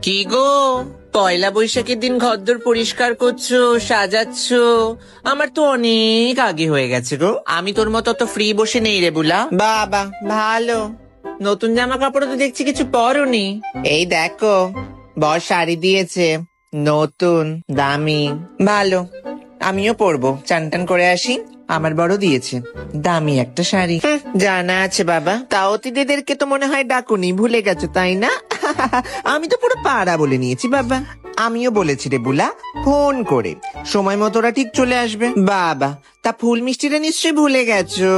কি গো, পয়লা বৈশাখের দিন ঘরদোর পরিষ্কার করছো, সাজাচ্ছো? আমার তো অনেক আগে হয়ে গেছে গো। আমি তোর মতো অত ফ্রি বসে নেই রে বুলা। বাবা ভালো, নতুন জামা কাপড় তো দেখছি কিছু পরনি। এই দেখো, বর শাড়ি দিয়েছে, নতুন দামি, ভালো। আমিও পরবো, চান টান করে আসি। আমার বড় দিয়েছে দামি একটা শাড়ি। জানা আছে বাবা, তা অতিথিদেরকে তো মনে হয় ডাকুনি, ভুলে গেছো তাই না? আমি তো পুরো পাড়া বলে নিয়েছি বাবা। আমিও বলেছি রে বুলা, ফোন করে সময় মতো ওরা ঠিক চলে আসবে। বাবা, তা ফুল মিষ্টিটা নিশ্চয়ই ভুলে গেছো।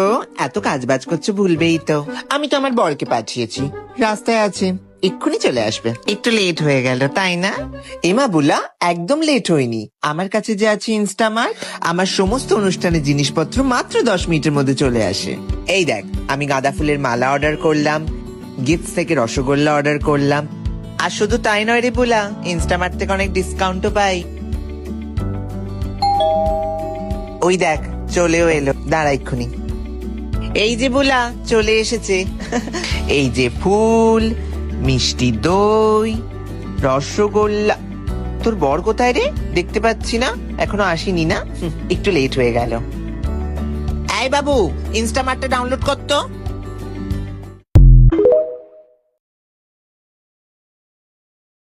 এত কাজ বাজ করছো, ভুলবেই তো। আমি তো আমার বরকে পাঠিয়েছি, রাস্তায় আছে, এক্ষুনি চলে আসবে। একটু লেট হয়ে গেল তাই না? এমা বুলা, একদম লেট হয়নি। আমার কাছে যে আছে ইনস্টামার্ট, আমার সমস্ত অনুষ্ঠানের জিনিসপত্র মাত্র 10 মিনিটের মধ্যে চলে আসে। এই দেখ, আমি গাঁদা ফুলের মালা অর্ডার করলাম, গিফট থেকে রসগোল্লা অর্ডার করলাম। আর শুধু তাই নয় রে বুলা, ইনস্টামার্ট থেকে অনেক ডিসকাউন্টও পাই। ওই দেখ, চলেও এলো, দাঁড়া এক্ষুনি। এই যে বুলা, চলে এসেছে। এই যে ফুল, মিষ্টি দই, রসগোল্লা। তোর বর কোথায় রে? দেখতে পাচ্ছি না, এখনো আসেনি না? একটু লেট হয়ে গেল। এই বাবু, ইনস্টামার্টটা ডাউনলোড করতো।